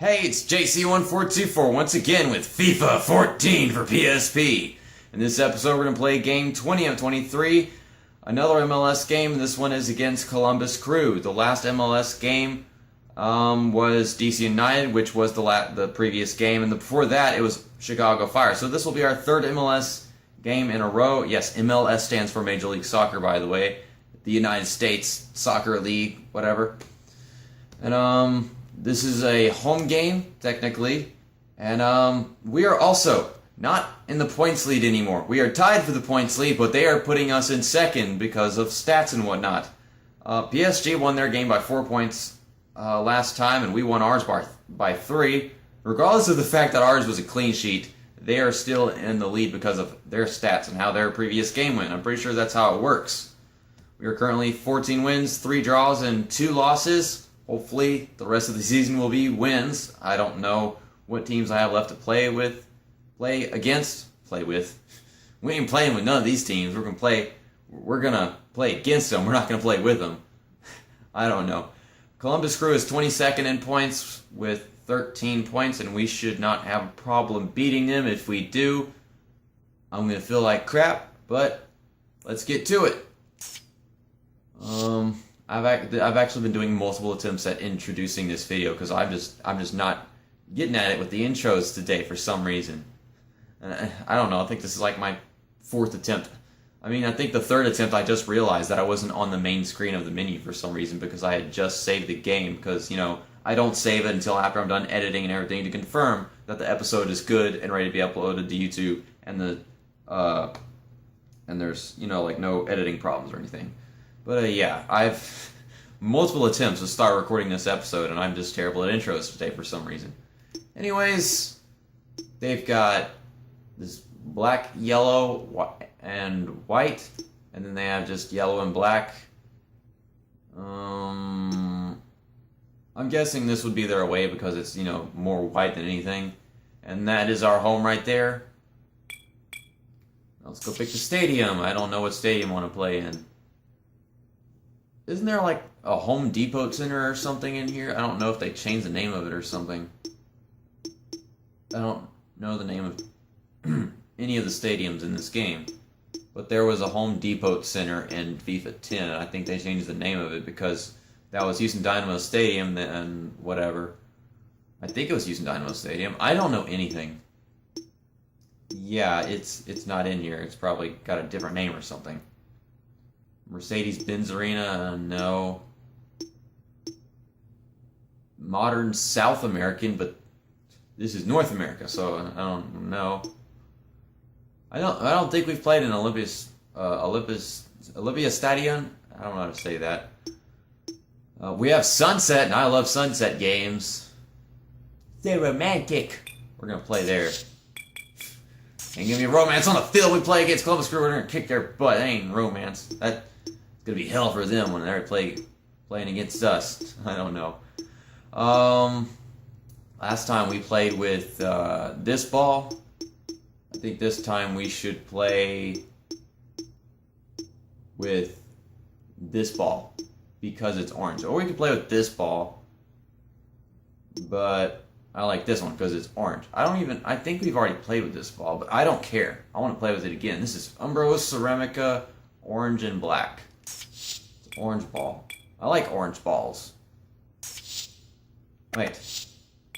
Hey, it's jc1424 once again with FIFA 14 for PSP. In this episode, we're going to play game 20 of 23, another MLS game. This one is against Columbus Crew. The last MLS game was DC United, which was the previous game, and before that, it was Chicago Fire. So this will be our third MLS game in a row. Yes, MLS stands for Major League Soccer, by the way. The United States Soccer League, whatever. And this is a home game, technically, and we are also not in the points lead anymore. We are tied for the points lead, but they are putting us in second because of stats and whatnot. PSG won their game by 4 points last time, and we won ours by 3. Regardless of the fact that ours was a clean sheet, they are still in the lead because of their stats and how their previous game went. I'm pretty sure that's how it works. We are currently 14 wins, 3 draws, and 2 losses. Hopefully, the rest of the season will be wins. I don't know what teams I have left to play with. We ain't playing with none of these teams. We're gonna play against them. We're not gonna play with them. I don't know. Columbus Crew is 22nd in points with 13 points, and we should not have a problem beating them. If we do, I'm gonna feel like crap, but let's get to it. I've actually been doing multiple attempts at introducing this video because I'm just not getting at it with the intros today for some reason. I don't know. I think this is like my 4th attempt. I mean, I think the 3rd attempt I just realized that I wasn't on the main screen of the menu for some reason because I had just saved the game because, you know, I don't save it until after I'm done editing and everything to confirm that the episode is good and ready to be uploaded to YouTube and there's, you know, like no editing problems or anything. But yeah, I've multiple attempts to start recording this episode, and I'm just terrible at intros today for some reason. Anyways, they've got this black, yellow, and white, and then they have just yellow and black. I'm guessing this would be their away because it's, you know, more white than anything. And that is our home right there. Let's go pick the stadium. I don't know what stadium I want to play in. Isn't there like a Home Depot Center or something in here? I don't know if they changed the name of it or something. I don't know the name of any of the stadiums in this game. But there was a Home Depot Center in FIFA 10, and I think they changed the name of it because that was Houston Dynamo Stadium and whatever. I think it was Houston Dynamo Stadium. I don't know anything. Yeah, it's not in here. It's probably got a different name or something. Mercedes-Benz Arena, no. Modern South American, but this is North America, so I don't know. I don't think we've played in Olympia Stadion. I don't know how to say that. We have Sunset, and I love Sunset games. They're romantic. We're gonna play there. Ain't gonna be romance on the field. We play against Columbus Crew. We're gonna kick their butt. That ain't romance. That's gonna be hell for them when they're playing against us. I don't know. Last time we played with this ball. I think this time we should play with this ball because it's orange. Or we could play with this ball, but I like this one because it's orange. I think we've already played with this ball, but I don't care. I want to play with it again. This is Umbro Ceramica, orange and black. It's an orange ball. I like orange balls. Wait.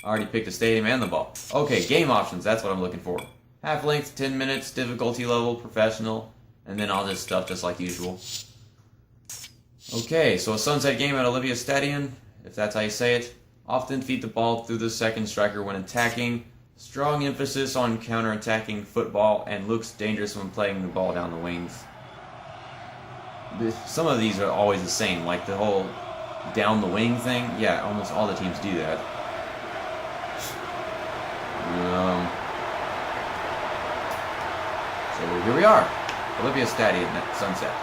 I already picked the stadium and the ball. Okay, game options. That's what I'm looking for. Half length, 10 minutes, difficulty level, professional, and then all this stuff just like usual. Okay, so a sunset game at Olympia Stadion, if that's how you say it. Often feed the ball through the second striker when attacking. Strong emphasis on counter-attacking football and looks dangerous when playing the ball down the wings. Some of these are always the same, like the whole down the wing thing. Yeah, almost all the teams do that. So here we are, Olympia Stadium at sunset.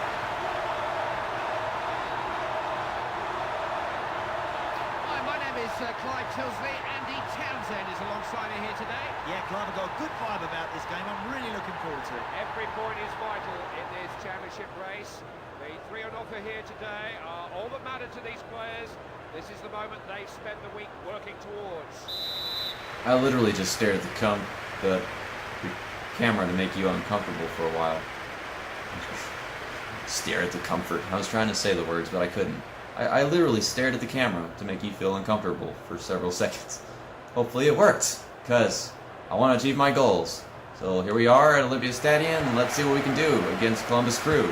Hi, my name is Clyde Tilsley. Andy Townsend is alongside me here today. Yeah, Clive, I've got a good vibe about this game. I'm really looking forward to it. Every point is vital in this championship race. The 3 on offer here today are all that matter to these players. This is the moment they've spent the week working towards. I literally just stared at the camera to make you uncomfortable for a while. Stare at the comfort. I was trying to say the words, but I couldn't. I literally stared at the camera to make you feel uncomfortable for several seconds. Hopefully it worked, because I want to achieve my goals. So here we are at Olympia Stadium, and let's see what we can do against Columbus Crew.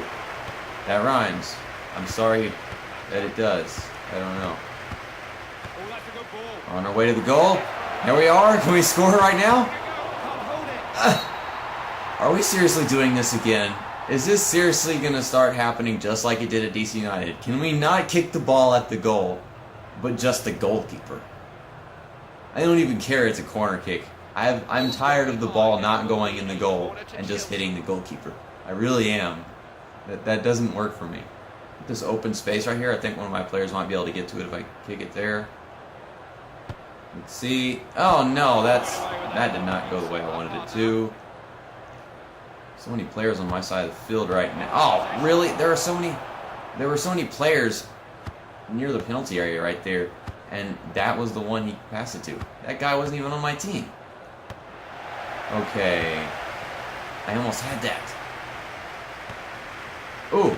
That rhymes. I'm sorry that it does. I don't know. Oh, that's a good ball. On our way to the goal. Here we are. Can we score right now? Are we seriously doing this again? Is this seriously going to start happening just like it did at DC United? Can we not kick the ball at the goal, but just the goalkeeper? I don't even care it's a corner kick. I'm tired of the ball not going in the goal and just hitting the goalkeeper. I really am. That doesn't work for me. This open space right here, I think one of my players might be able to get to it if I kick it there. Let's see. Oh no, that did not go the way I wanted it to. So many players on my side of the field right now. Oh, really? There were so many players near the penalty area right there, and that was the one he passed it to. That guy wasn't even on my team. Okay. I almost had that. Ooh.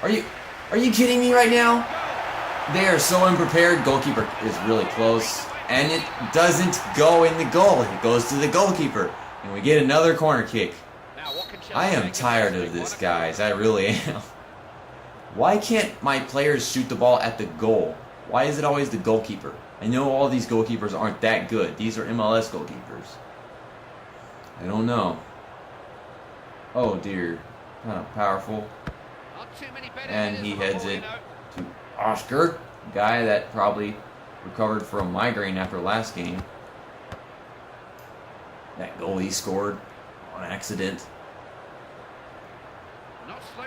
Are you kidding me right now? They are so unprepared. Goalkeeper is really close, and it doesn't go in the goal. It goes to the goalkeeper, and we get another corner kick. I am tired of this, guys. I really am. Why can't my players shoot the ball at the goal? Why is it always the goalkeeper? I know all these goalkeepers aren't that good. These are MLS goalkeepers. I don't know. Oh dear. Kind of powerful. And he heads it to Oscar, a guy that probably recovered from a migraine after last game. That goal he scored on accident.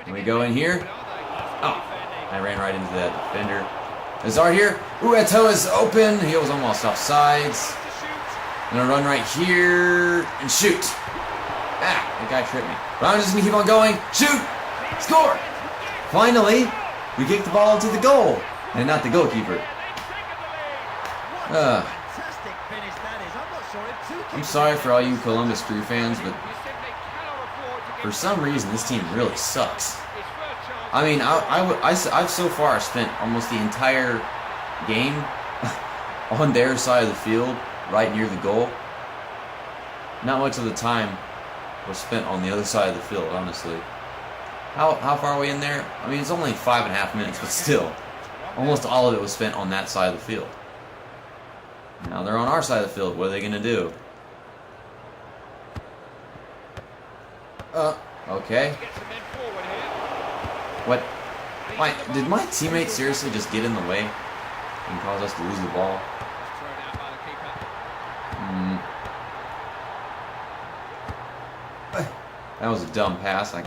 Can we go in here? Oh, I ran right into that defender. Hazard here. Ooh, Eto'o is open. He was almost offsides. Gonna run right here and shoot. Ah, that guy tripped me. But I'm just gonna keep on going. Shoot! Score! Finally, we kick the ball into the goal. And not the goalkeeper. I'm sorry for all you Columbus Crew fans, but for some reason this team really sucks. I mean, I've so far spent almost the entire game on their side of the field, right near the goal. Not much of the time was spent on the other side of the field, honestly. How far are we in there? I mean, it's only 5.5 minutes, but still. Almost all of it was spent on that side of the field. Now they're on our side of the field. What are they going to do? Okay. What? Did my teammate seriously just get in the way and cause us to lose the ball? That was a dumb pass. I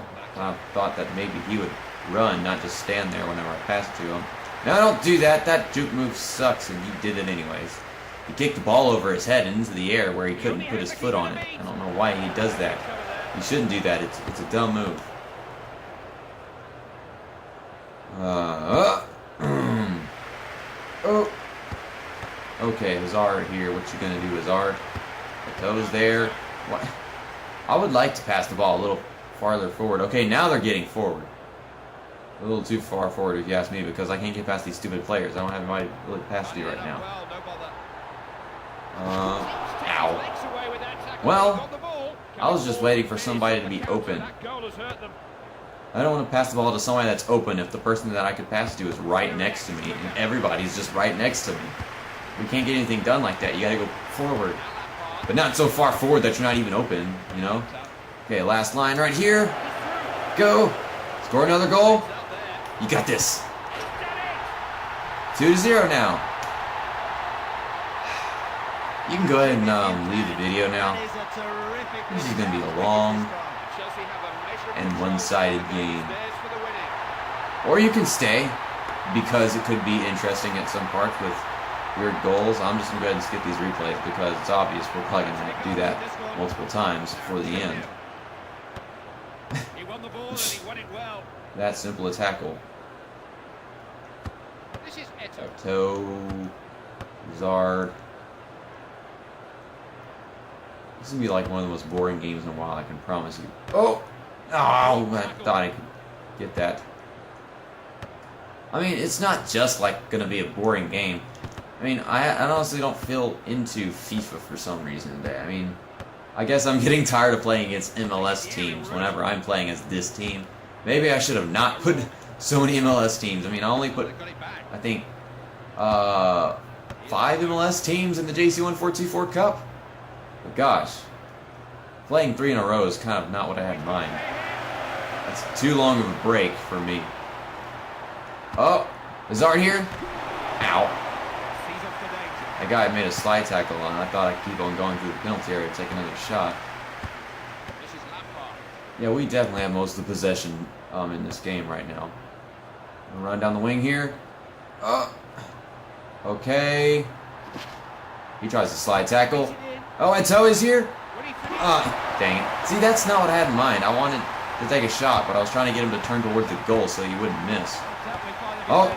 thought that maybe he would run, not just stand there whenever I passed to him. No, don't do that. That juke move sucks, and he did it anyways. He kicked the ball over his head and into the air where he couldn't put his foot on it. I don't know why he does that. He shouldn't do that. It's a dumb move. Oh. Okay, Hazard here. What you gonna do, Hazard? Eto'o's there. What? I would like to pass the ball a little farther forward. Okay, now they're getting forward. A little too far forward, if you ask me, because I can't get past these stupid players. I don't have my really capacity right now. Ow. Well, I was just waiting for somebody to be open. I don't want to pass the ball to somebody that's open if the person that I could pass to is right next to me, and everybody's just right next to me. We can't get anything done like that. You gotta go forward. But not so far forward that you're not even open, you know? Okay, last line right here. Go. Score another goal. You got this. 2-0 now. You can go ahead and leave the video now. This is going to be a long and one-sided game. Or you can stay, because it could be interesting at some parts with weird goals. I'm just going to go ahead and skip these replays because it's obvious we're probably going to do that multiple times before the end. That simple a tackle. This is Eto. Eto. Zard. This is going to be like one of the most boring games in a while, I can promise you. Oh! Oh, I thought I could get that. I mean, it's not just like going to be a boring game. I mean, I honestly don't feel into FIFA for some reason today. I mean, I guess I'm getting tired of playing against MLS teams whenever I'm playing as this team. Maybe I should have not put so many MLS teams. I mean, I only put, I think, 5 MLS teams in the jc1424 Cup. But gosh, playing 3 in a row is kind of not what I had in mind. That's too long of a break for me. Oh, is Art here? Ow. That guy made a slide tackle on. I thought I'd keep on going through the penalty area to take another shot. Yeah, we definitely have most of the possession in this game right now. We'll run down the wing here. Okay. He tries to slide tackle. Oh, Eto is here? Dang it. See, that's not what I had in mind. I wanted to take a shot, but I was trying to get him to turn towards the goal so he wouldn't miss. Oh.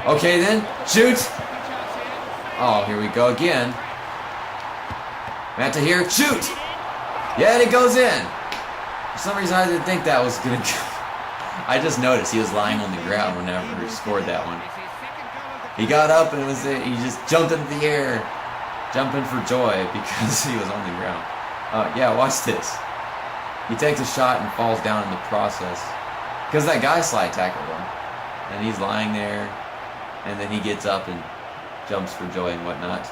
Okay then. Shoot. Oh, here we go again. Manta here. Shoot. Yeah, and it goes in. For some reason, I didn't think that was going to go. I just noticed he was lying on the ground whenever he scored that one. He got up and he just jumped into the air, jumping for joy because he was on the ground. Yeah, watch this. He takes a shot and falls down in the process because that guy slide tackled him, and he's lying there, and then he gets up and jumps for joy and whatnot.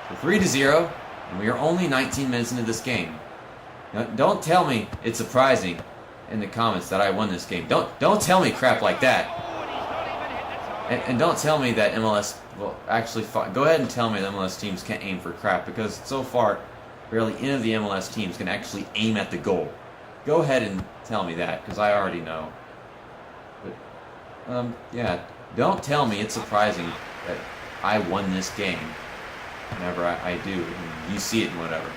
So 3-0, and we are only 19 minutes into this game. Now, don't tell me it's surprising in the comments that I won this game. Don't tell me crap like that. And don't tell me that MLS will actually go ahead and tell me that MLS teams can't aim for crap, because so far barely any of the MLS teams can actually aim at the goal. Go ahead and tell me that, because I already know. But yeah, don't tell me it's surprising that I won this game whenever I do, and you see it and whatever.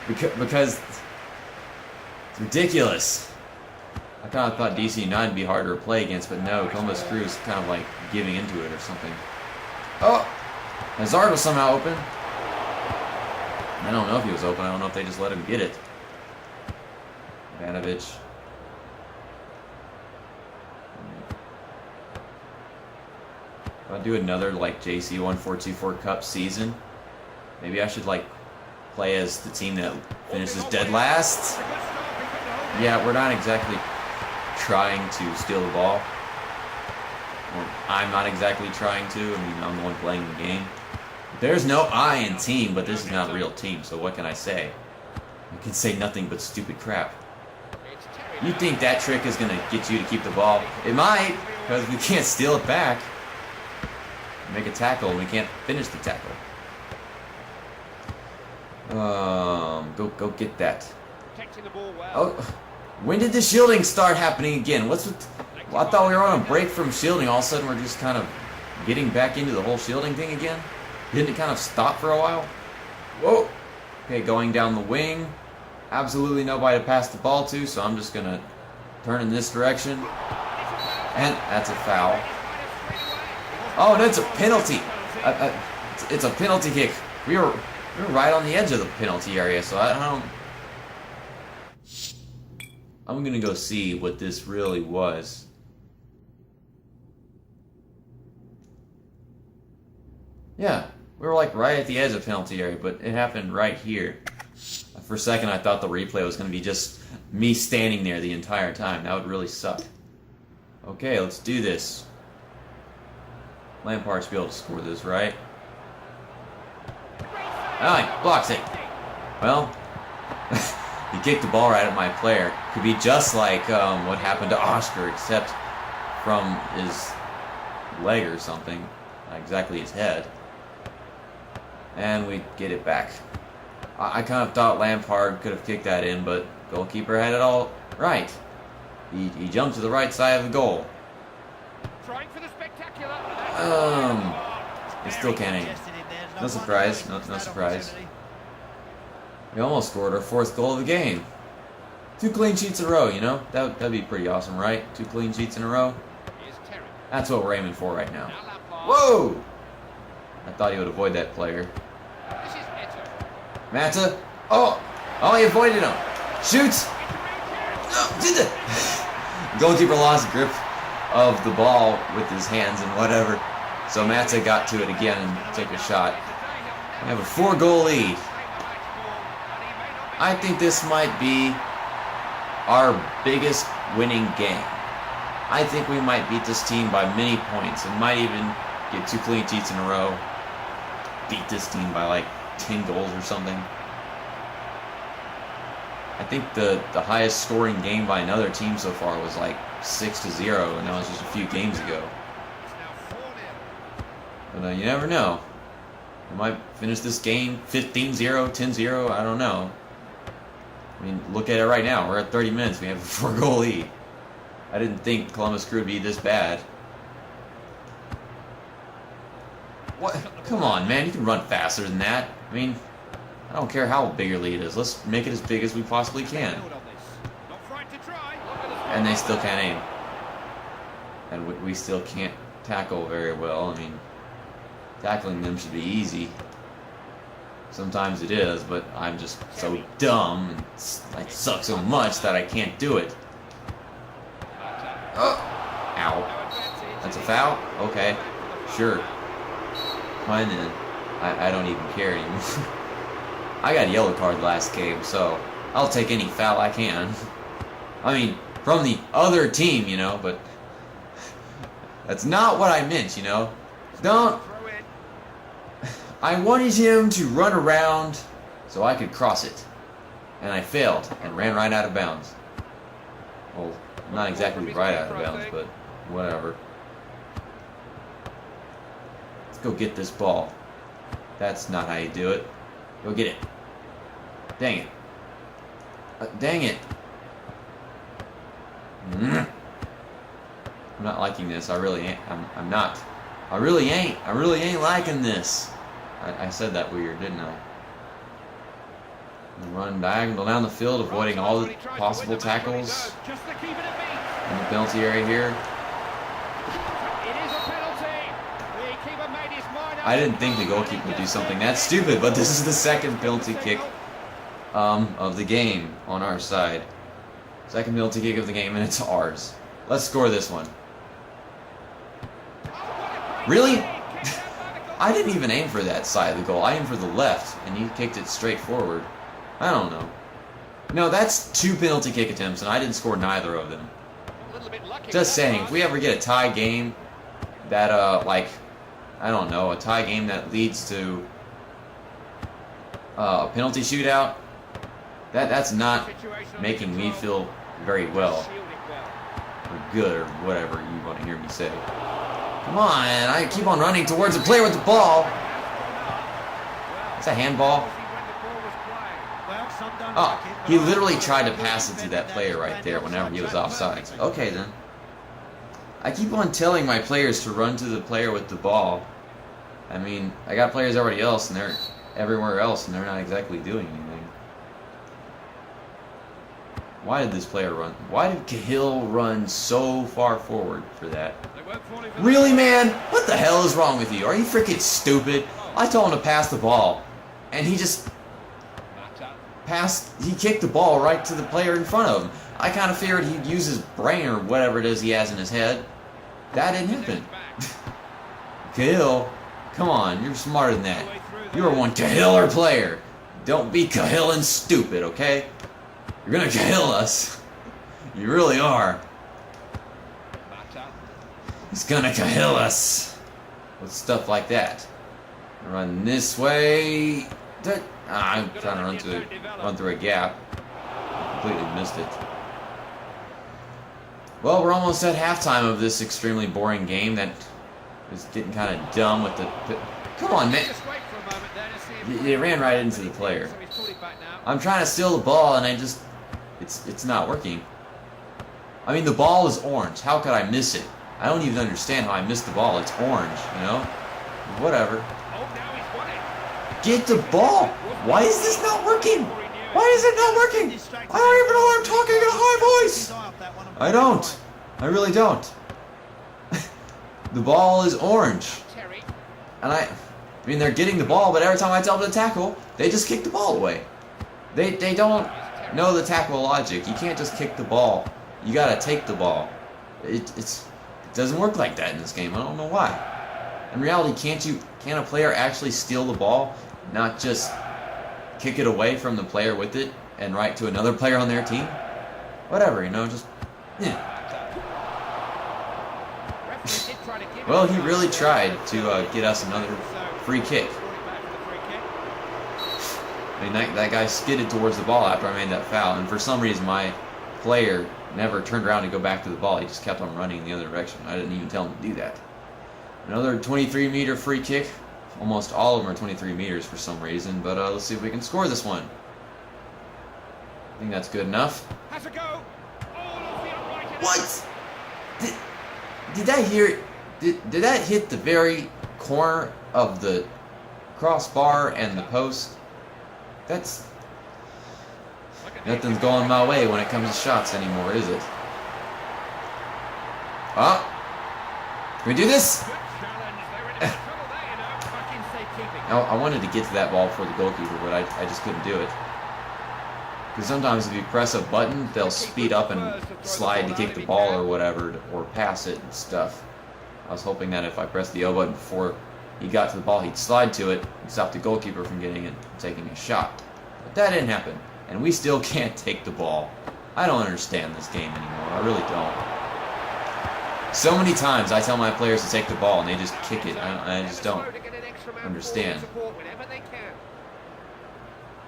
because it's ridiculous. I kind of thought DC United would be harder to play against, but no, Columbus Crew is kind of like giving into it or something. Oh! Hazard was somehow open. I don't know if he was open. I don't know if they just let him get it. Ivanovic. If I do another like jc1424 Cup season, maybe I should like play as the team that finishes dead last. Yeah, we're not exactly trying to steal the ball. Well, I'm not exactly trying to. I mean, I'm the one playing the game. There's no I in team, but this is not a real team, so what can I say? I can say nothing but stupid crap. You think that trick is going to get you to keep the ball? It might, because we can't steal it back. Make a tackle, and we can't finish the tackle. Go get that. Oh, when did the shielding start happening again? What's with? Well, I thought we were on a break from shielding. All of a sudden, we're just kind of getting back into the whole shielding thing again. Didn't it kind of stop for a while? Whoa. Okay, going down the wing. Absolutely nobody to pass the ball to, so I'm just gonna turn in this direction. And that's a foul. Oh, that's a penalty. It's a penalty kick. We were right on the edge of the penalty area, so I don't. I'm gonna go see what this really was. Yeah, we were like right at the edge of the penalty area, but it happened right here. For a second, I thought the replay was gonna be just me standing there the entire time. That would really suck. Okay, let's do this. Lampard should be able to score this, right? Oh, he blocks it. Well, he kicked the ball right at my player. Could be just like what happened to Oscar, except from his leg or something. Not exactly his head. And we get it back. I kind of thought Lampard could have kicked that in, but goalkeeper had it all right. He jumped to the right side of the goal. Trying for the spectacular. They still can't aim. No surprise. No surprise. We almost scored our 4th goal of the game. 2 clean sheets in a row, you know? That'd be pretty awesome, right? 2 clean sheets in a row. That's what we're aiming for right now. Whoa! I thought he would avoid that player. Mata. Oh! Oh, he avoided him. Shoots! Oh, did it! Goalkeeper lost grip of the ball with his hands and whatever. So Mata got to it again and took a shot. We have a 4-goal lead. I think this might be our biggest winning game. I think we might beat this team by many points and might even get 2 clean sheets in a row. Beat this team by like 10 goals or something. I think the highest scoring game by another team so far was like 6-0, and that was just a few games ago. But you never know. We might finish this game 15-0, 10-0, I don't know. I mean, look at it right now. We're at 30 minutes. We have a 4-goal lead. I didn't think Columbus Crew would be this bad. What? Come on, man. You can run faster than that. I mean, I don't care how big your lead is. Let's make it as big as we possibly can. And they still can't aim. And we still can't tackle very well. I mean, tackling them should be easy. Sometimes it is, but I'm just so dumb and I suck so much that I can't do it. Oh! Ow. That's a foul? Okay. Sure. Fine then. I don't even care anymore. I got a yellow card last game, so I'll take any foul I can. I mean, from the other team, you know, but that's not what I meant, you know. Don't. I wanted him to run around so I could cross it. And I failed and ran right out of bounds. Well, not exactly right out of bounds, but whatever. Let's go get this ball. That's not how you do it. Go get it. Dang it. Dang it. I'm not liking this. I really ain't. I'm not. I really ain't. I really ain't liking this. I said that weird, didn't I? Run diagonal down the field, avoiding all the possible tackles. In the penalty area here. I didn't think the goalkeeper would do something that stupid, but this is the second penalty kick of the game on our side. Second penalty kick of the game, and it's ours. Let's score this one. Really? I didn't even aim for that side of the goal. I aimed for the left, and he kicked it straight forward. I don't know. No, that's 2 penalty kick attempts, and I didn't score neither of them. Just saying, if we ever get a tie game that, like, I don't know, a tie game that leads to a penalty shootout, that's not making me feel very well, or good, or whatever you want to hear me say. Come on, I keep on running towards the player with the ball. It's a handball. Oh, he literally tried to pass it to that player right there whenever he was offside. Okay, then. I keep on telling my players to run to the player with the ball. I mean, I got players everywhere else, and they're everywhere else, and they're not exactly doing anything. Why did this player run? Why did Cahill run so far forward for that? Really, man? What the hell is wrong with you? Are you freaking stupid? I told him to pass the ball, and he just he kicked the ball right to the player in front of him. I kind of figured he'd use his brain or whatever it is he has in his head. That didn't happen. Cahill, come on, you're smarter than that. You're one Cahiller player. Don't be Cahill and stupid, okay? You're gonna Cahill us. You really are. He's gonna Cahill us with stuff like that. Run this way. I'm trying to run through a gap. I completely missed it. Well, we're almost at halftime of this extremely boring game that is getting kind of dumb with the... Come on, man. You ran right into the player. I'm trying to steal the ball, and I just... It's not working. I mean, the ball is orange. How could I miss it? I don't even understand how I missed the ball. It's orange, you know? Whatever. Get the ball! Why is this not working? Why is it not working? I don't even know why I'm talking in a high voice! I don't. I really don't. The ball is orange. Terry. And I mean, they're getting the ball, but every time I tell them to tackle, they just kick the ball away. They don't know the tackle logic. You can't just kick the ball. You gotta take the ball. It doesn't work like that in this game. I don't know why. In reality, can't a player actually steal the ball, not just kick it away from the player with it and right to another player on their team? Whatever, you know, just yeah. Well, he really tried to get us another free kick. I mean, that guy skidded towards the ball after I made that foul, and for some reason my player never turned around to go back to the ball. He just kept on running in the other direction. I didn't even tell him to do that. Another 23-meter free kick. Almost all of them are 23 meters for some reason, but let's see if we can score this one. I think that's good enough. Has a go. What? Did that hear? Did that hit the very corner of the crossbar and the post? That's nothing's going my way when it comes to shots anymore, is it? Ah, can we do this? I wanted to get to that ball before the goalkeeper, but I just couldn't do it. Because sometimes if you press a button, they'll speed up and slide to kick the ball or whatever, or pass it and stuff. I was hoping that if I pressed the O button before he got to the ball, he'd slide to it and stop the goalkeeper from getting it and taking a shot. But that didn't happen, and we still can't take the ball. I don't understand this game anymore. I really don't. So many times I tell my players to take the ball and they just kick it. I just don't understand.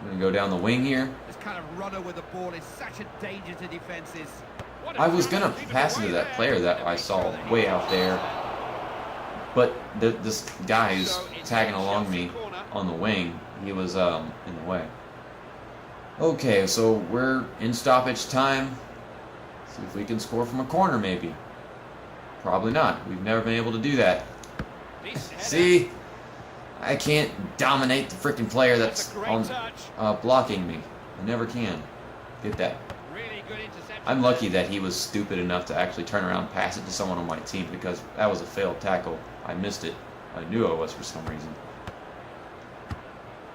I'm going to go down the wing here. This kind of runner with the ball is such a danger to defenses. I was going to pass it to that player that I saw way out there, but this guy who's tagging along me on the wing, he was in the way. Okay, so we're in stoppage time. See if we can score from a corner maybe. Probably not. We've never been able to do that. See? I can't dominate the freaking player that's on blocking me. I never can. Get that. I'm lucky that he was stupid enough to actually turn around and pass it to someone on my team, because that was a failed tackle. I missed it. I knew I was for some reason.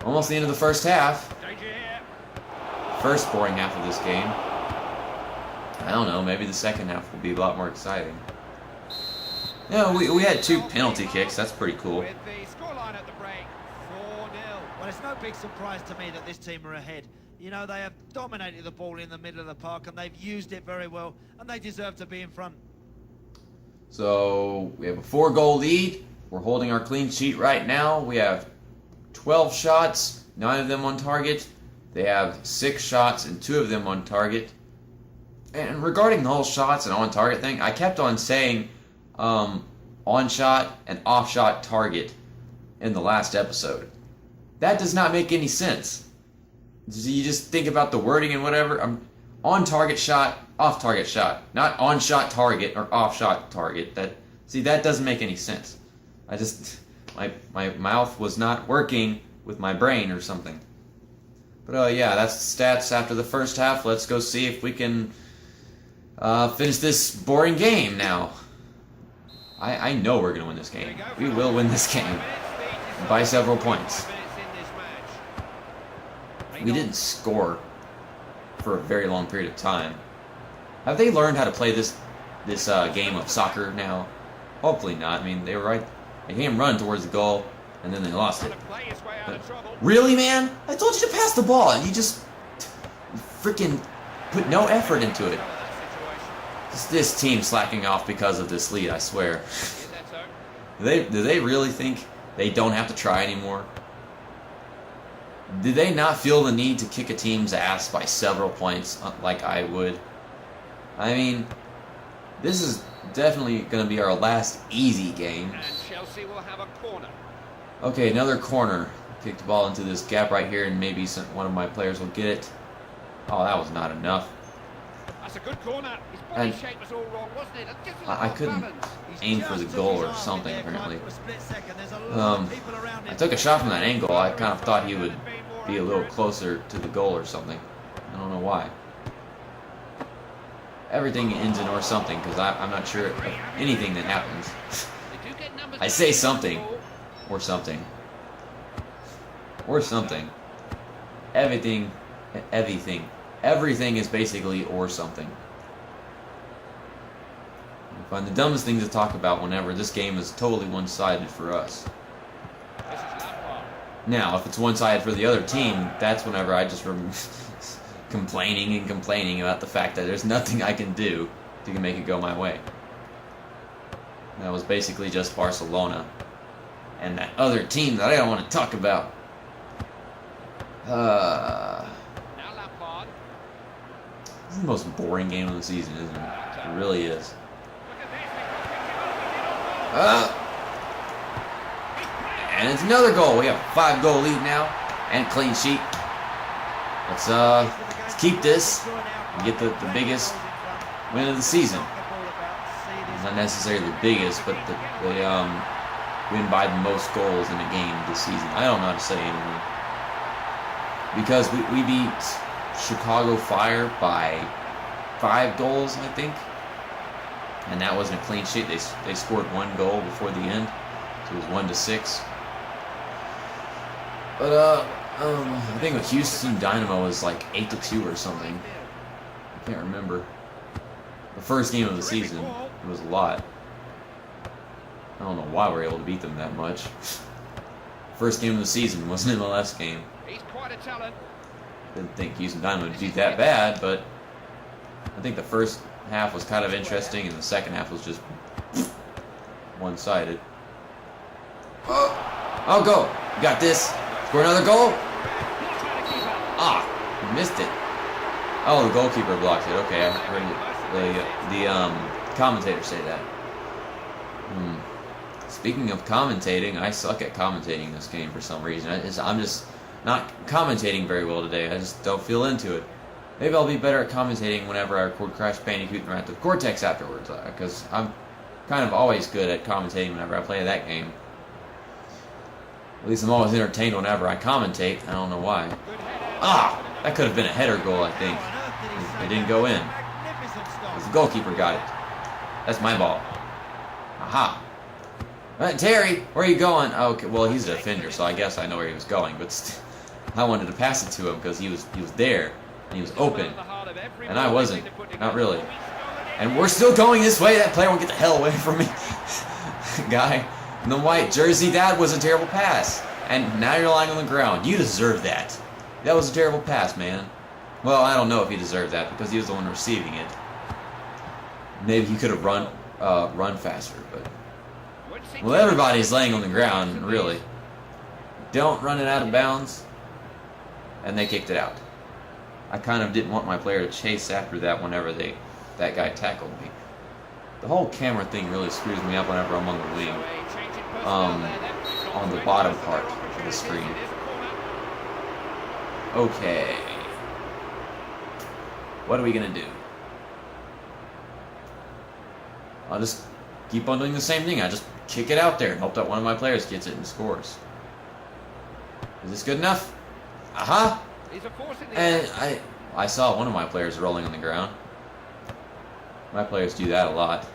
Almost the end of the first half. First boring half of this game. I don't know, maybe the second half will be a lot more exciting. Yeah, we had 2 penalty kicks. That's pretty cool. Well, it's no big surprise to me that this team are ahead. You know, they have dominated the ball in the middle of the park, and they've used it very well, and they deserve to be in front. So we have a 4-goal lead. We're holding our clean sheet right now. We have 12 shots, 9 of them on target. They have 6 shots and 2 of them on target. And regarding the whole shots and on target thing, I kept on saying on shot and off shot target in the last episode. That does not make any sense. You just think about the wording and whatever. On target shot, off target shot, not on shot target or off shot target. That doesn't make any sense. My mouth was not working with my brain or something. But yeah, that's the stats after the first half. Let's go see if we can finish this boring game now. I know we're going to win this game. We will win this game by several points. We didn't score for a very long period of time. Have they learned how to play this game of soccer now? Hopefully not. I mean, they were right. They came run towards the goal, and then they lost it. But, really, man? I told you to pass the ball, and you just freaking put no effort into it. This team slacking off because of this lead, I swear. Do they really think they don't have to try anymore? Did they not feel the need to kick a team's ass by several points like I would? I mean, this is definitely going to be our last easy game. And Chelsea will have a corner. Okay, another corner. Kick the ball into this gap right here, and maybe one of my players will get it. Oh, that was not enough. That's a good corner. His body shape was all wrong, wasn't it? I couldn't aim for the goal or something, apparently. I took a shot from that angle. I kind of thought he would be a little closer to the goal or something. I don't know why. Everything ends in or something, because I'm not sure of anything that happens. I say something. Or something. Or something. Everything is basically or something. I find the dumbest thing to talk about whenever this game is totally one-sided for us. Now, if it's one-sided for the other team, that's whenever I just complaining about the fact that there's nothing I can do to make it go my way. That was basically just Barcelona and that other team that I don't want to talk about. This is the most boring game of the season, isn't it? It really is. And it's another goal. We have a 5-goal lead now and clean sheet. Let's keep this and get the biggest win of the season. It's not necessarily the biggest, but they win by the most goals in a game this season. I don't know how to say anything. Because we beat Chicago Fire by 5 goals, I think. And that wasn't a clean sheet. They scored 1 goal before the end. So it was 1-6. But I think with Houston Dynamo was like 8-2 or something. I can't remember. The first game of the season, it was a lot. I don't know why we were able to beat them that much. First game of the season was an MLS game. He's quite a talent. Didn't think Houston Dynamo would do that bad, but I think the first half was kind of interesting, and the second half was just one-sided. Oh, go! You got this. Score another goal. Ah, you missed it. Oh, the goalkeeper blocked it. Okay, I heard the commentator say that. Speaking of commentating, I suck at commentating this game for some reason. I'm just not commentating very well today. I just don't feel into it. Maybe I'll be better at commentating whenever I record Crash Bandicoot and Wrath of Cortex afterwards, because I'm kind of always good at commentating whenever I play that game. At least I'm always entertained whenever I commentate. I don't know why. Ah! That could have been a header goal, I think. It didn't go in. The goalkeeper got it. That's my ball. Aha! Terry, where are you going? Oh, okay, well, he's a defender, so I guess I know where he was going, but I wanted to pass it to him because he was there, and he was open, and I wasn't. Not really. And we're still going this way. That player won't get the hell away from me. Guy in the white jersey, that was a terrible pass. And now you're lying on the ground. You deserve that. That was a terrible pass, man. Well, I don't know if he deserved that because he was the one receiving it. Maybe he could have run faster, but... Well, everybody's laying on the ground, really. Don't run it out of bounds. And they kicked it out. I kind of didn't want my player to chase after that whenever that guy tackled me. The whole camera thing really screws me up whenever I'm on the wing. On the bottom part of the screen. Okay. What are we gonna do? I'll just keep on doing the same thing. I just kick it out there and hope that one of my players gets it and scores. Is this good enough? Aha! And I saw one of my players rolling on the ground. My players do that a lot.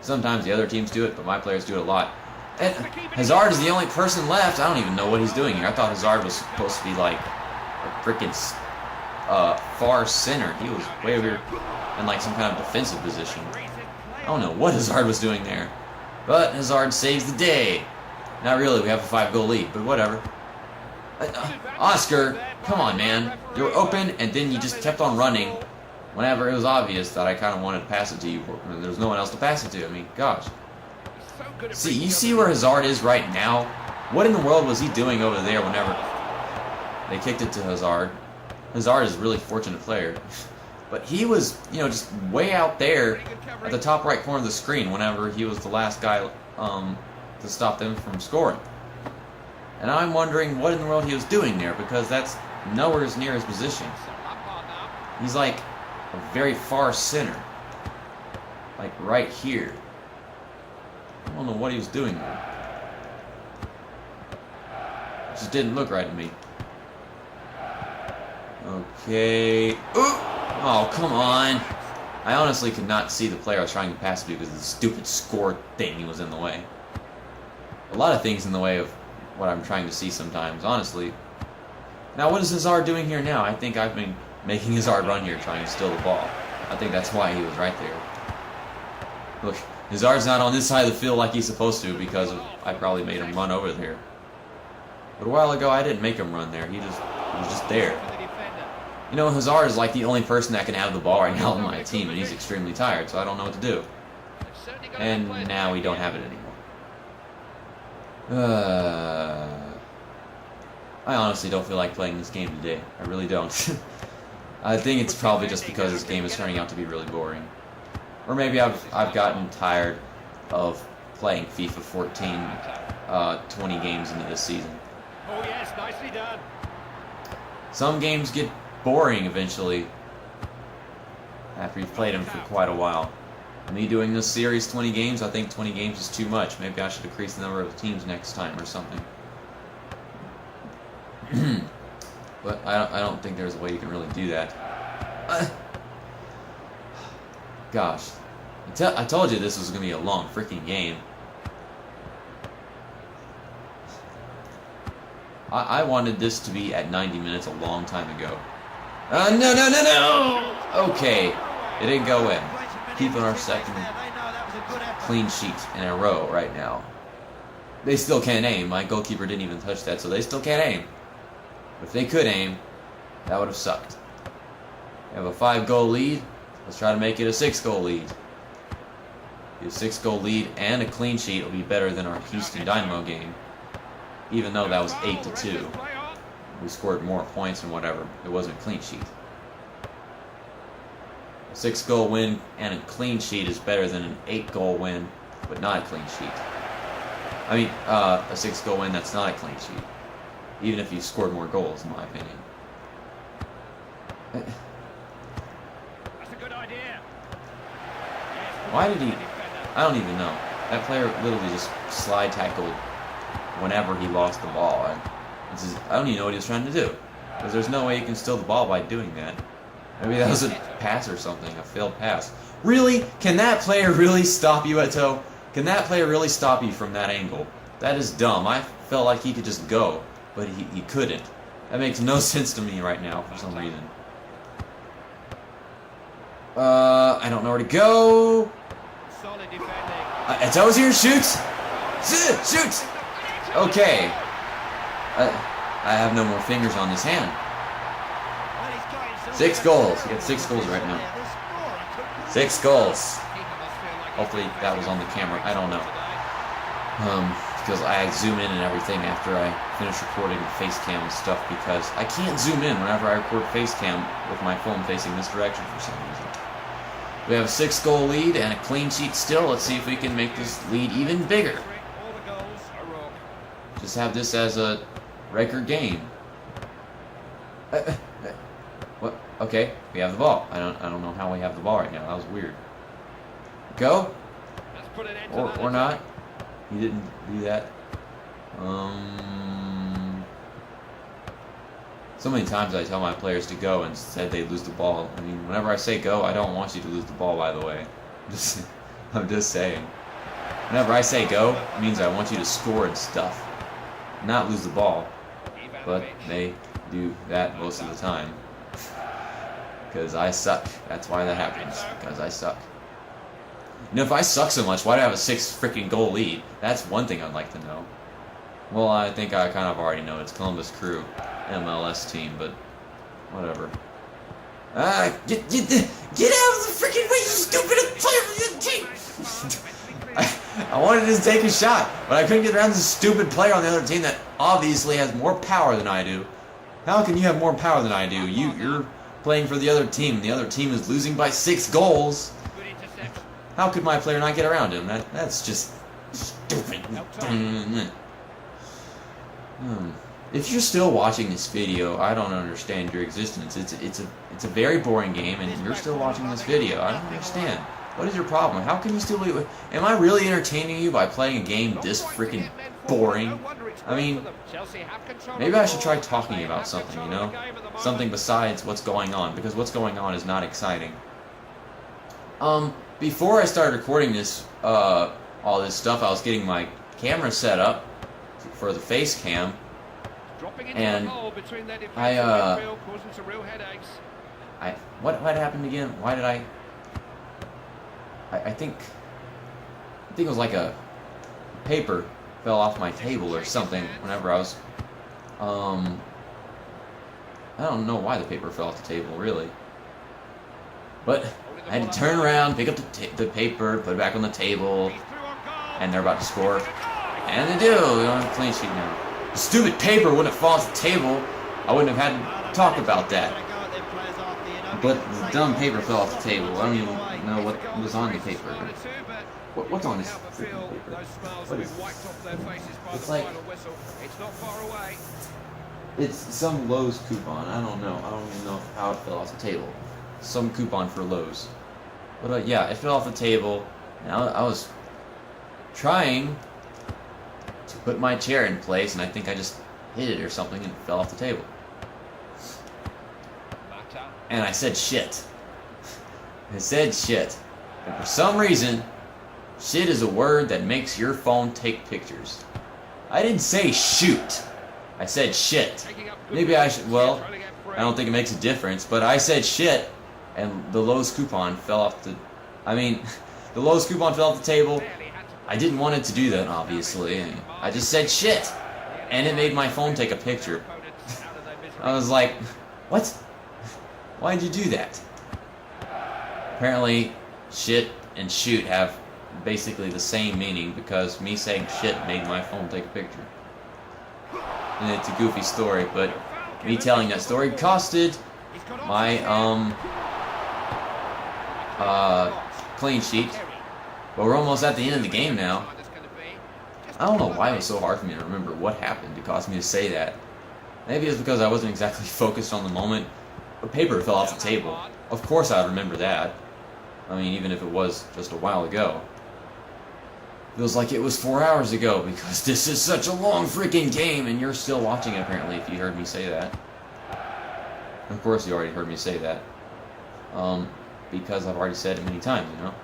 Sometimes the other teams do it, but my players do it a lot. And Hazard is the only person left. I don't even know what he's doing here. I thought Hazard was supposed to be like a freaking far center. He was way over in like some kind of defensive position. I don't know what Hazard was doing there. But Hazard saves the day. Not really, we have a 5-goal lead, but whatever. Oscar, come on, man. You were open, and then you just kept on running whenever it was obvious that I kind of wanted to pass it to you. There was no one else to pass it to. I mean, gosh. See, you see where Hazard is right now? What in the world was he doing over there whenever they kicked it to Hazard? Hazard is a really fortunate player. But he was, just way out there at the top right corner of the screen whenever he was the last guy to stop them from scoring. And I'm wondering what in the world he was doing there, because that's nowhere near his position. He's like a very far center. Like right here. I don't know what he was doing there. It just didn't look right to me. Okay. Ooh! Oh, come on. I honestly could not see the player I was trying to pass to because the stupid score thing was in the way. A lot of things in the way of what I'm trying to see sometimes, honestly. Now, what is Hazard doing here now? I think I've been making Hazard run here trying to steal the ball. I think that's why he was right there. Look, Hazard's not on this side of the field like he's supposed to because I probably made him run over there. But a while ago, I didn't make him run there. He was just there. You know, Hazard is like the only person that can have the ball right now on my team, and he's extremely tired, so I don't know what to do. And now we don't have it anymore. I honestly don't feel like playing this game today. I really don't. I think it's probably just because this game is turning out to be really boring. Or maybe I've gotten tired of playing FIFA 14 20 games into this season. Oh yes, nicely done. Some games get boring eventually after you've played them for quite a while. Me doing this series 20 games, I think 20 games is too much. Maybe I should decrease the number of teams next time or something. But I don't think there's a way you can really do that. Gosh. I told you this was going to be a long freaking game. I wanted this to be at 90 minutes a long time ago. No! Okay. It didn't go in. Keeping our second clean sheet in a row right now. They still can't aim. My goalkeeper didn't even touch that, so they still can't aim. If they could aim, that would have sucked. We have a 5-goal lead. Let's try to make it a 6-goal lead. A 6-goal lead and a clean sheet will be better than our Houston Dynamo game. Even though that was 8-2. We scored more points and whatever. It wasn't a clean sheet. A 6-goal win and a clean sheet is better than an 8-goal win, but not a clean sheet. I mean, a 6-goal win that's not a clean sheet. Even if you scored more goals, in my opinion. That's a good idea. Why did he... I don't even know. That player literally just slide tackled whenever he lost the ball. I don't even know what he was trying to do. Because there's no way you can steal the ball by doing that. Maybe that was a pass or something, a failed pass. Really? Can that player really stop you, Eto? Can that player really stop you from that angle? That is dumb. I felt like he could just go, but he couldn't. That makes no sense to me right now for some reason. I don't know where to go. Solid defending. Eto's here, shoots! Shoots! Okay. I have no more fingers on this hand. 6 goals. We got 6 goals right now. 6 goals. Hopefully that was on the camera. I don't know. Because I zoom in and everything after I finish recording face cam and stuff because I can't zoom in whenever I record face cam with my phone facing this direction for some reason. We have a 6-goal lead and a clean sheet still. Let's see if we can make this lead even bigger. Just have this as a record game. What? Okay, we have the ball. I don't know how we have the ball right now. That was weird. Go? Or not. He didn't do that. So many times I tell my players to go and said they lose the ball. I mean, whenever I say go, I don't want you to lose the ball, by the way. I'm just saying. Whenever I say go, it means I want you to score and stuff. Not lose the ball. But they do that most of the time. Because I suck. That's why that happens. Because I suck. You know, if I suck so much, why do I have a 6 freaking goal lead? That's one thing I'd like to know. Well, I think I kind of already know. It's Columbus Crew, MLS team, but whatever. Get out of the freaking way, you stupid player for your team! I wanted to take a shot, but I couldn't get around this stupid player on the other team that obviously has more power than I do. How can you have more power than I do? You're playing for the other team. The other team is losing by 6 goals. How could my player not get around him? That's just stupid. If you're still watching this video, I don't understand your existence. It's a very boring game, and you're still watching this video. I don't understand. What is your problem? How can you still be? Am I really entertaining you by playing a game this freaking boring? I mean, maybe I should try talking about something, you know? Something besides what's going on, because what's going on is not exciting. Before I started recording this, all this stuff, I was getting my camera set up for the face cam, and what happened again? Why did I think it was like a paper fell off my table or something whenever I was, I don't know why the paper fell off the table, really. But I had to turn around, pick up the paper, put it back on the table, and they're about to score. And they do. We don't have a clean sheet now. The stupid paper wouldn't have fallen off the table. I wouldn't have had to talk about that. But the dumb paper fell off the table. I don't even know what was on the paper. What's on this freaking paper? What is this? It's like... It's some Lowe's coupon. I don't know. I don't even know how it fell off the table. Some coupon for Lowe's. But yeah, it fell off the table. And I was trying to put my chair in place, and I think I just hit it or something and it fell off the table. And I said shit. I said shit. And for some reason, shit is a word that makes your phone take pictures. I didn't say shoot. I said shit. Maybe I should, well, I don't think it makes a difference, but I said shit, and the Lowe's coupon fell off the, the Lowe's coupon fell off the table. I didn't want it to do that, obviously. I just said shit, and it made my phone take a picture. I was like, what? Why'd you do that? Apparently, shit and shoot have basically the same meaning, because me saying shit made my phone take a picture. And it's a goofy story, but me telling that story costed my clean sheet. But we're almost at the end of the game now. I don't know why it was so hard for me to remember what happened to cause me to say that. Maybe it's because I wasn't exactly focused on the moment. The paper fell off the table. Of course I'd remember that. I mean, even if it was just a while ago. Feels like it was 4 hours ago, because this is such a long freaking game, and you're still watching it, apparently, if you heard me say that. Of course you already heard me say that. Because I've already said it many times, you know?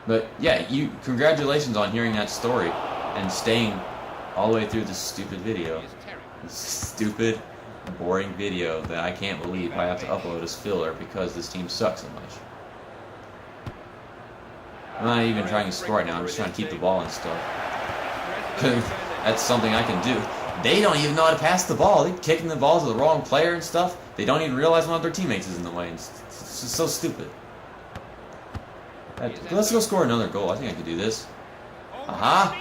But, yeah, congratulations on hearing that story, and staying all the way through this stupid video. This stupid, boring video that I can't believe I have to upload as filler because this team sucks so much. I'm not even trying to score right now, I'm just trying to keep the ball and stuff. That's something I can do. They don't even know how to pass the ball. They're kicking the ball to the wrong player and stuff. They don't even realize one of their teammates is in the way. It's just so stupid. Let's go score another goal. I think I could do this. Aha!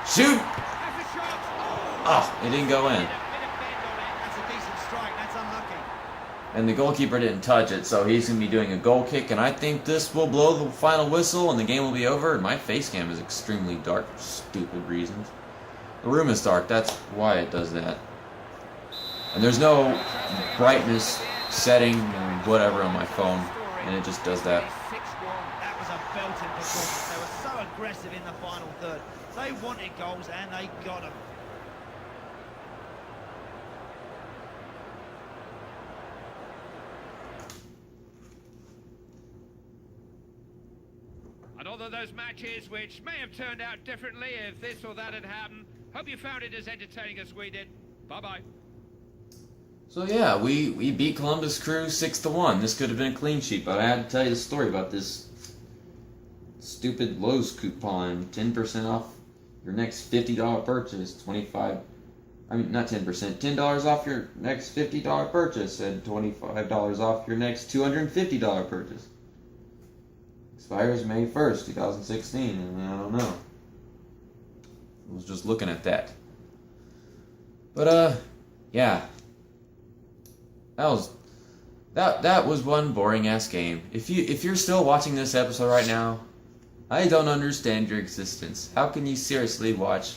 Shoot! Oh, it didn't go in. And the goalkeeper didn't touch it, so he's going to be doing a goal kick, and I think this will blow the final whistle, and the game will be over, and my face cam is extremely dark for stupid reasons. The room is dark, that's why it does that. And there's no brightness setting or whatever on my phone, and it just does that. That was a belting performance. They were so aggressive in the final third. They wanted goals, and they got them. Another of those matches which may have turned out differently if this or that had happened. Hope you found it as entertaining as we did. Bye-bye. So yeah, we beat Columbus Crew 6-1. This could have been a clean sheet, but I had to tell you the story about this stupid Lowe's coupon. 10% off your next $50 purchase. Not 10%. $10 off your next $50 purchase, and $25 off your next $250 purchase. Expires May 1st, 2016, and I don't know. I was just looking at that. But, yeah. That was one boring-ass game. If you're still watching this episode right now, I don't understand your existence. How can you seriously watch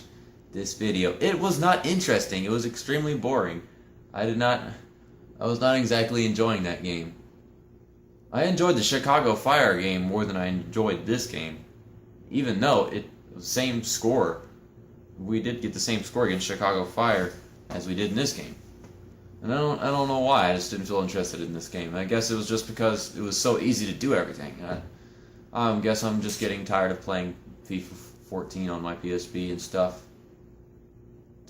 this video? It was not interesting. It was extremely boring. I was not exactly enjoying that game. I enjoyed the Chicago Fire game more than I enjoyed this game. Even though it was the same score. We did get the same score against Chicago Fire as we did in this game. And I don't know why. I just didn't feel interested in this game. I guess it was just because it was so easy to do everything. I guess I'm just getting tired of playing FIFA 14 on my PSP and stuff.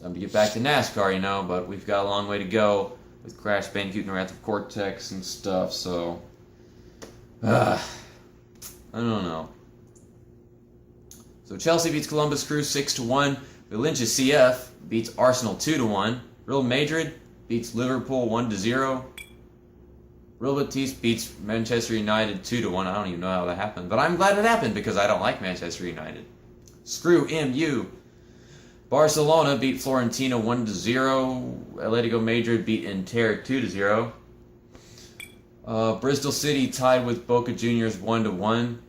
Time to get back to NASCAR, you know, but we've got a long way to go with Crash Bandicoot and Wrath of Cortex and stuff, so... I don't know. So Chelsea beats Columbus Crew 6-1. Valencia CF beats Arsenal 2-1. Real Madrid beats Liverpool 1-0. Real Betis beats Manchester United 2-1. I don't even know how that happened, but I'm glad it happened because I don't like Manchester United. Screw MU. Barcelona beat Fiorentina 1-0. Atletico Madrid beat Inter 2-0. Bristol City tied with Boca Juniors 1-1.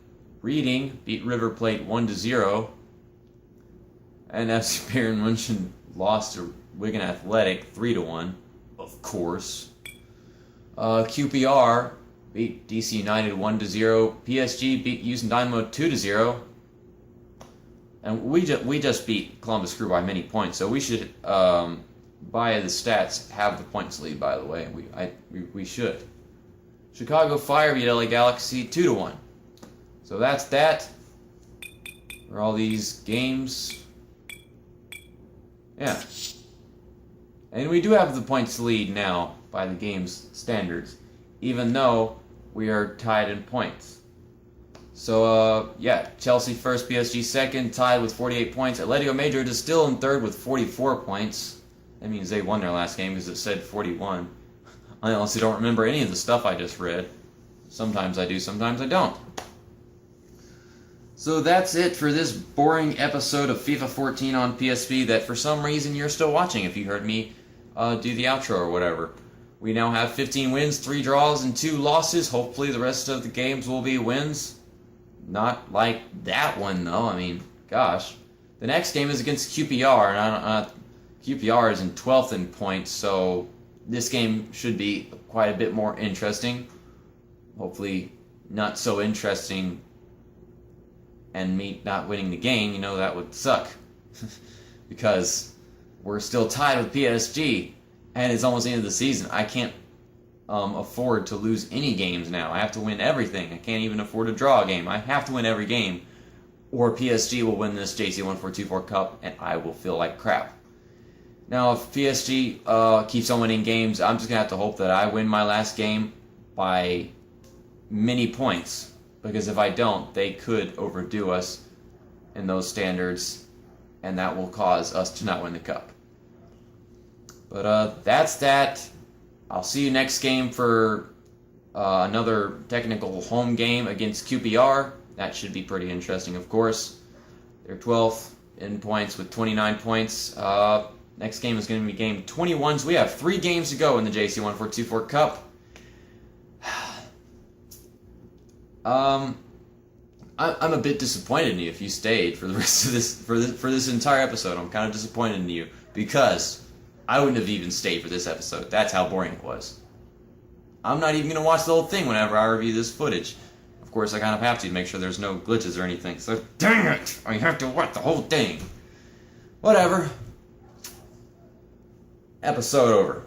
Reading beat River Plate 1-0. And FC Bayern München lost to Wigan Athletic 3-1. Of course. QPR beat DC United 1-0. PSG beat Houston Dynamo 2-0. And we just beat Columbus Crew by many points, so we should, by the stats, have the points lead. By the way, we should. Chicago Fire beat LA Galaxy 2-1. So that's that for all these games. Yeah, and we do have the points lead now by the game's standards, even though we are tied in points. So, yeah, Chelsea first, PSG second, tied with 48 points. Atletico Madrid is still in third with 44 points. That means they won their last game because it said 41. I honestly don't remember any of the stuff I just read. Sometimes I do, sometimes I don't. So that's it for this boring episode of FIFA 14 on PSP that for some reason you're still watching if you heard me do the outro or whatever. We now have 15 wins, 3 draws, and 2 losses. Hopefully the rest of the games will be wins. Not like that one, though. I mean, gosh. The next game is against QPR, and QPR is in 12th in points, so this game should be quite a bit more interesting. Hopefully not so interesting and me not winning the game, you know, that would suck. Because we're still tied with PSG, and it's almost the end of the season. I can't afford to lose any games now. I have to win everything. I can't even afford to draw a game. I have to win every game, or PSG will win this jc1424 Cup, and I will feel like crap. Now, if PSG keeps on winning games, I'm just going to have to hope that I win my last game by many points, because if I don't, they could overdo us in those standards, and that will cause us to not win the Cup. But that's that. I'll see you next game for another technical home game against QPR. That should be pretty interesting, of course. They're 12th in points with 29 points. Next game is going to be game 21. So we have 3 games to go in the jc1424 Cup. I'm a bit disappointed in you if you stayed for the rest of this for this entire episode. I'm kind of disappointed in you because I wouldn't have even stayed for this episode. That's how boring it was. I'm not even going to watch the whole thing whenever I review this footage. Of course, I kind of have to make sure there's no glitches or anything. So, dang it! I have to watch the whole thing. Whatever. Episode over.